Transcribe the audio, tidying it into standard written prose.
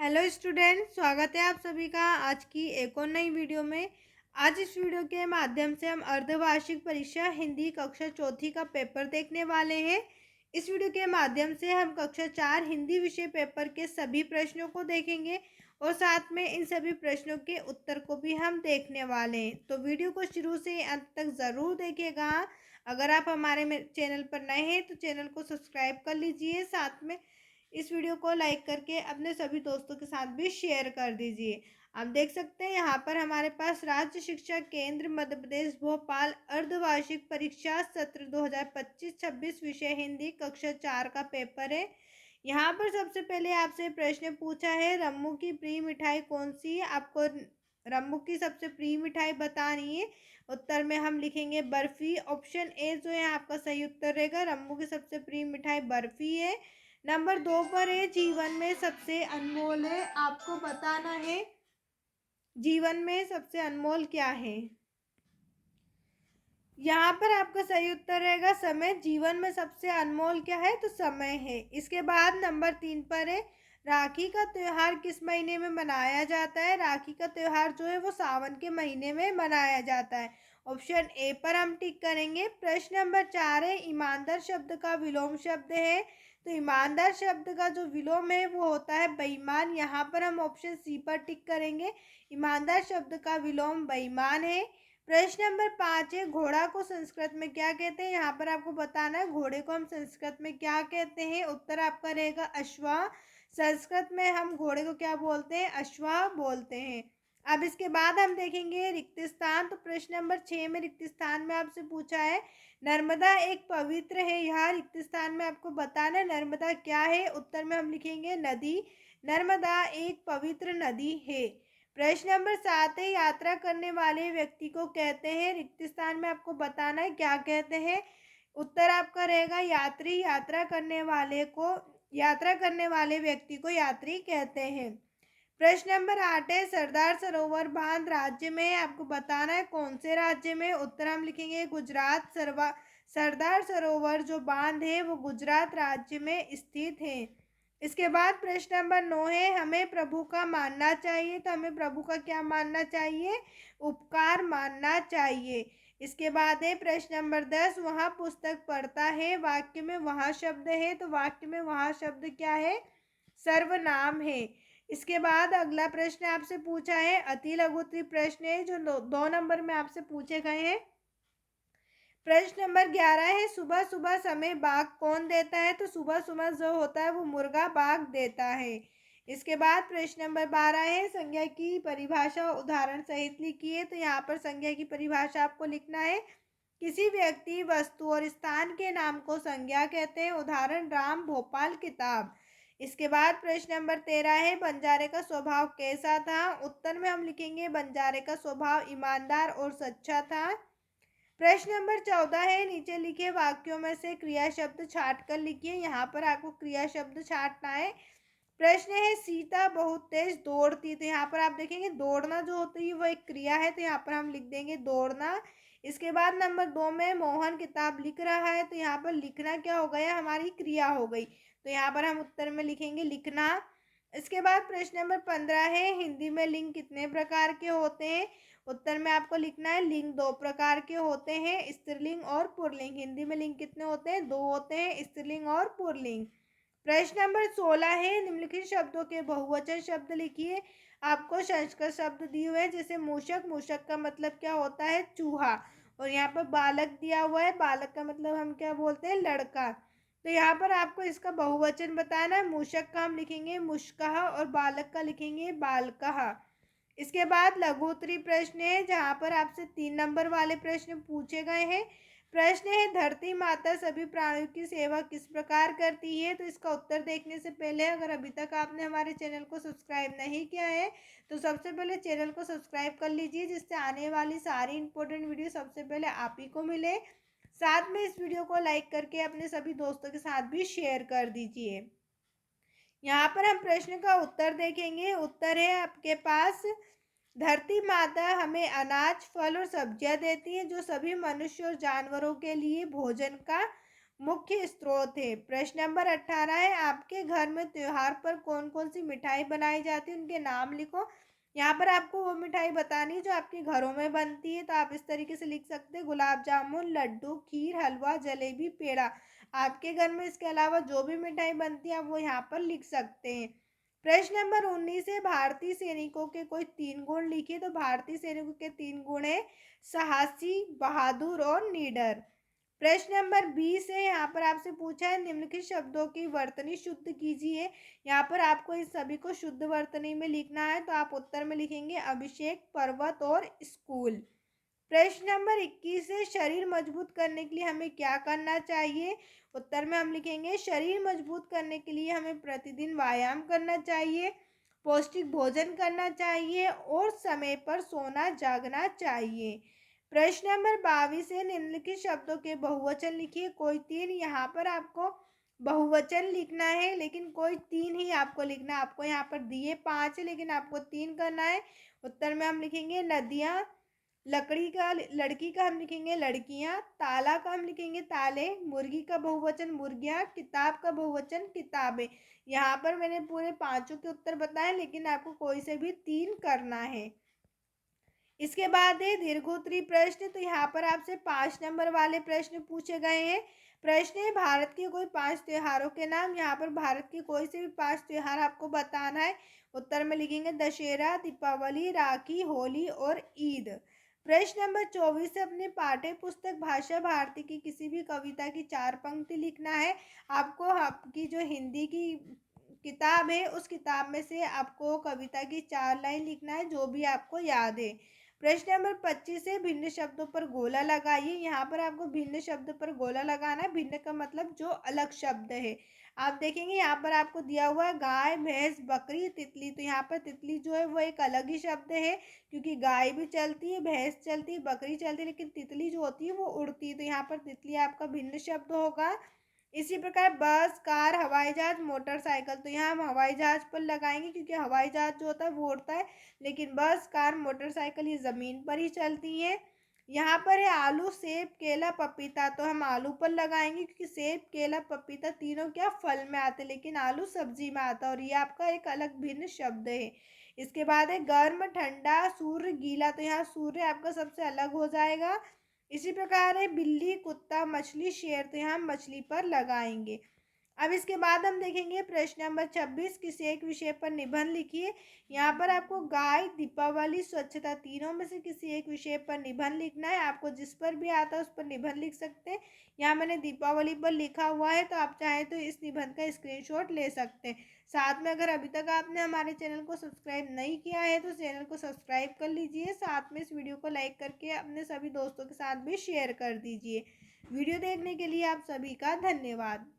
Hello student, स्वागत है आप सभी का आज की एक और नई वीडियो में। आज इस वीडियो के माध्यम से हम अर्धवार्षिक परीक्षा हिंदी कक्षा चौथी का पेपर देखने वाले हैं। इस वीडियो के माध्यम से हम कक्षा 4 हिंदी विषय पेपर के सभी प्रश्नों को देखेंगे और साथ में इन सभी प्रश्नों के उत्तर को भी हम देखने वाले हैं। तो वीडियो को शुरू से अंत तक ज़रूर देखिएगा। अगर आप हमारे चैनल पर नए हैं तो चैनल को सब्सक्राइब कर लीजिए, साथ में इस वीडियो को लाइक करके अपने सभी दोस्तों के साथ भी शेयर कर दीजिए। आप देख सकते हैं यहाँ पर हमारे पास राज्य शिक्षा केंद्र मध्य प्रदेश भोपाल अर्धवार्षिक परीक्षा सत्र 2025-26 विषय हिंदी कक्षा 4 का पेपर है। यहाँ पर सबसे पहले आपसे प्रश्न पूछा है, रम्मू की प्रिय मिठाई कौन सी है? आपको रम्मू की सबसे प्रिय मिठाई बतानी है। उत्तर में हम लिखेंगे बर्फी। ऑप्शन ए जो है आपका सही उत्तर रहेगा, रम्मू की सबसे प्रिय मिठाई बर्फी है। नंबर 2 पर है, जीवन में सबसे अनमोल है। आपको बताना है जीवन में सबसे अनमोल क्या है। यहाँ पर आपका सही उत्तर रहेगा समय। जीवन में सबसे अनमोल क्या है? तो समय है। इसके बाद नंबर 3 पर है, राखी का त्यौहार किस महीने में मनाया जाता है? राखी का त्यौहार जो है वो सावन के महीने में मनाया जाता है। ऑप्शन ए पर हम टिक करेंगे। प्रश्न नंबर 4 है, ईमानदार शब्द का विलोम शब्द है। तो ईमानदार शब्द का जो विलोम है वो होता है बेईमान। यहाँ पर हम ऑप्शन सी पर टिक करेंगे। ईमानदार शब्द का विलोम बेईमान है। प्रश्न नंबर 5 है, घोड़ा को संस्कृत में क्या कहते हैं? यहाँ पर आपको बताना है घोड़े को हम संस्कृत में क्या कहते हैं। उत्तर आपका रहेगा अश्वा। संस्कृत में हम घोड़े को क्या बोलते हैं? अश्वा बोलते हैं। अब इसके बाद हम देखेंगे रिक्त स्थान। तो प्रश्न नंबर 6 में रिक्त स्थान में आपसे पूछा है, नर्मदा एक पवित्र है। यहाँ रिक्त स्थान में आपको बताना है नर्मदा क्या है। उत्तर में हम लिखेंगे नदी। नर्मदा एक पवित्र नदी है। प्रश्न नंबर 7 है, यात्रा करने वाले व्यक्ति को कहते हैं। रिक्त स्थान में आपको बताना है क्या कहते हैं। उत्तर आपका रहेगा यात्री। यात्रा करने वाले व्यक्ति को यात्री कहते हैं। प्रश्न नंबर 8 है, सरदार सरोवर बांध राज्य में है। आपको बताना है कौन से राज्य में। उत्तर हम लिखेंगे गुजरात। सरदार सरोवर जो बांध है वो गुजरात राज्य में स्थित है। इसके बाद प्रश्न नंबर 9 है, हमें प्रभु का मानना चाहिए। तो हमें प्रभु का क्या मानना चाहिए? उपकार मानना चाहिए। इसके बाद है प्रश्न नंबर 10, वहाँ पुस्तक पढ़ता है। वाक्य में वहाँ शब्द है, तो वाक्य में वहाँ शब्द क्या है? सर्वनाम है। इसके बाद अगला प्रश्न आपसे पूछा है, अति लघुत्तरी प्रश्न है जो 2 नंबर में आपसे पूछे गए हैं। प्रश्न नंबर 11 है, सुबह सुबह समय बाघ कौन देता है? तो सुबह सुबह जो होता है वो मुर्गा बाघ देता है। इसके बाद प्रश्न नंबर 12 है, संज्ञा की परिभाषा उदाहरण सहित लिखिए। तो यहाँ पर संज्ञा की परिभाषा आपको लिखना है, किसी व्यक्ति वस्तु और स्थान के नाम को संज्ञा कहते हैं। उदाहरण राम, भोपाल, किताब। इसके बाद प्रश्न नंबर 13 है, बंजारे का स्वभाव कैसा था? उत्तर में हम लिखेंगे बंजारे का स्वभाव ईमानदार और सच्चा था। प्रश्न नंबर 14 है, नीचे लिखे वाक्यों में से क्रिया शब्द छाट कर लिखिए। यहाँ पर आपको क्रिया शब्द छाटना है। प्रश्न है, सीता बहुत तेज दौड़ती। तो यहाँ पर आप देखेंगे दौड़ना जो होती है वो एक क्रिया है, तो यहाँ पर हम लिख देंगे दौड़ना। इसके बाद नंबर 2 में मोहन किताब लिख रहा है। तो यहाँ पर लिखना क्या हो गया? हमारी क्रिया हो गई। तो यहाँ पर हम उत्तर में लिखेंगे लिखना। इसके बाद प्रश्न नंबर 15 है, हिंदी में लिंग कितने प्रकार के होते हैं? उत्तर में आपको लिखना है लिंग 2 प्रकार के होते हैं, स्त्रीलिंग और पुल्लिंग। हिंदी में लिंग कितने होते हैं? 2 होते हैं, स्त्रीलिंग और पुल्लिंग। प्रश्न नंबर 16 है, निम्नलिखित शब्दों के बहुवचन शब्द लिखिए। आपको संस्कृत शब्द दिए हुए हैं, जैसे मूषक। मूषक का मतलब क्या होता है? चूहा। और यहाँ पर बालक दिया हुआ है, बालक का मतलब हम क्या बोलते हैं? लड़का। तो यहाँ पर आपको इसका बहुवचन बताना है। मूषक का हम लिखेंगे मुष्कः और बालक का लिखेंगे बालकः। इसके बाद लघुत्तरी प्रश्न है, जहाँ पर आपसे 3 नंबर वाले प्रश्न पूछे गए हैं। प्रश्न है, धरती माता सभी प्राणियों की सेवा किस प्रकार करती है? तो इसका उत्तर देखने से पहले अगर अभी तक आपने हमारे चैनल को सब्सक्राइब नहीं किया है तो सबसे पहले चैनल को सब्सक्राइब कर लीजिए, जिससे आने वाली सारी इंपॉर्टेंट वीडियो सबसे पहले आप ही को मिले। साथ में इस वीडियो को लाइक करके अपने सभी दोस्तों के साथ भी शेयर कर दीजिए। यहाँ पर हम प्रश्न का उत्तर देखेंगे। उत्तर है आपके पास, धरती माता हमें अनाज, फल और सब्जियां देती है जो सभी मनुष्य और जानवरों के लिए भोजन का मुख्य स्रोत है। प्रश्न नंबर 18 है, आपके घर में त्योहार पर कौन कौन सी मिठाई बनाई जाती है, उनके नाम लिखो। यहाँ पर आपको वो मिठाई बतानी है जो आपके घरों में बनती है, तो आप इस तरीके से लिख सकते हैं, गुलाब जामुन, लड्डू, खीर, हलवा, जलेबी, पेड़ा। आपके घर में इसके अलावा जो भी मिठाई बनती है आप वो यहाँ पर लिख सकते हैं। प्रश्न नंबर 19 है, भारतीय सैनिकों के कोई 3 गुण लिखिए। तो भारतीय सैनिकों के 3 गुण है, साहसी, बहादुर और निडर। प्रश्न नंबर 20 है, यहाँ पर आपसे पूछा है, निम्नलिखित शब्दों की वर्तनी शुद्ध कीजिए। यहाँ पर आपको इस सभी को शुद्ध वर्तनी में लिखना है, तो आप उत्तर में लिखेंगे अभिषेक, पर्वत और स्कूल। प्रश्न नंबर 21 है, शरीर मजबूत करने के लिए हमें क्या करना चाहिए। उत्तर में हम लिखेंगे शरीर मजबूत करने के लिए हमें प्रतिदिन व्यायाम करना चाहिए, पौष्टिक भोजन करना चाहिए और समय पर सोना जागना चाहिए। प्रश्न नंबर 22 है, निम्नलिखित शब्दों के बहुवचन लिखिए। कोई 3, यहाँ पर आपको बहुवचन लिखना है लेकिन कोई 3 ही आपको लिखना है। आपको यहाँ पर दिए 5 है लेकिन आपको 3 करना है। उत्तर में हम लिखेंगे नदियाँ, लड़की का हम लिखेंगे लड़कियां, ताला का हम लिखेंगे ताले, मुर्गी का बहुवचन मुर्गियां, किताब का बहुवचन किताबें। यहाँ पर मैंने पूरे 5 के उत्तर बताए लेकिन आपको कोई से भी 3 करना है। इसके बाद है दीर्घोत्तरी प्रश्न। तो यहाँ पर आपसे 5 नंबर वाले प्रश्न पूछे गए हैं। प्रश्न है, भारत के कोई 5 त्योहारों के नाम। यहाँ पर भारत के कोई से भी 5 त्योहार आपको बताना है। उत्तर में लिखेंगे दशहरा, दीपावली, राखी, होली और ईद। प्रश्न नंबर 24 है, अपने पाठ्य पुस्तक भाषा भारती की किसी भी कविता की 4 पंक्ति लिखना है। आपको आपकी जो हिंदी की किताब है उस किताब में से आपको कविता की 4 लाइन लिखना है जो भी आपको याद है। प्रश्न नंबर 25 है, भिन्न शब्दों पर गोला लगाइए। यहाँ पर आपको भिन्न शब्द पर गोला लगाना है। भिन्न का मतलब जो अलग शब्द है। आप देखेंगे यहाँ पर आपको दिया हुआ है गाय, भैंस, बकरी, तितली। तो यहाँ पर तितली जो है वो एक अलग ही शब्द है, क्योंकि गाय भी चलती है, भैंस चलती है, बकरी चलती है, लेकिन तितली जो होती है वो उड़ती है। तो यहाँ पर तितली आपका भिन्न शब्द होगा। इसी प्रकार बस, कार, हवाई जहाज, मोटरसाइकिल। तो यहाँ हम हवाई जहाज पर लगाएंगे क्योंकि हवाई जहाज जो होता है वो उड़ता है, लेकिन बस, कार, मोटरसाइकिल ये ज़मीन पर ही चलती हैं। यहाँ पर है आलू, सेब, केला, पपीता। तो हम आलू पर लगाएंगे क्योंकि सेब, केला, पपीता तीनों क्या फल में आते हैं, लेकिन आलू सब्जी में आता है और ये आपका एक अलग भिन्न शब्द है। इसके बाद है गर्म, ठंडा, सूर्य, गीला। तो यहाँ सूर्य आपका सबसे अलग हो जाएगा। इसी प्रकार है बिल्ली, कुत्ता, मछली, शेर। तो यहाँ मछली पर लगाएंगे। अब इसके बाद हम देखेंगे प्रश्न नंबर 26, किसी एक विषय पर निबंध लिखिए। यहाँ पर आपको गाय, दीपावली, स्वच्छता तीनों में से किसी एक विषय पर निबंध लिखना है। आपको जिस पर भी आता है उस पर निबंध लिख सकते हैं। यहाँ मैंने दीपावली पर लिखा हुआ है, तो आप चाहें तो इस निबंध का स्क्रीनशॉट ले सकते हैं। साथ में अगर अभी तक आपने हमारे चैनल को सब्सक्राइब नहीं किया है तो चैनल को सब्सक्राइब कर लीजिए। साथ में इस वीडियो को लाइक करके अपने सभी दोस्तों के साथ भी शेयर कर दीजिए। वीडियो देखने के लिए आप सभी का धन्यवाद।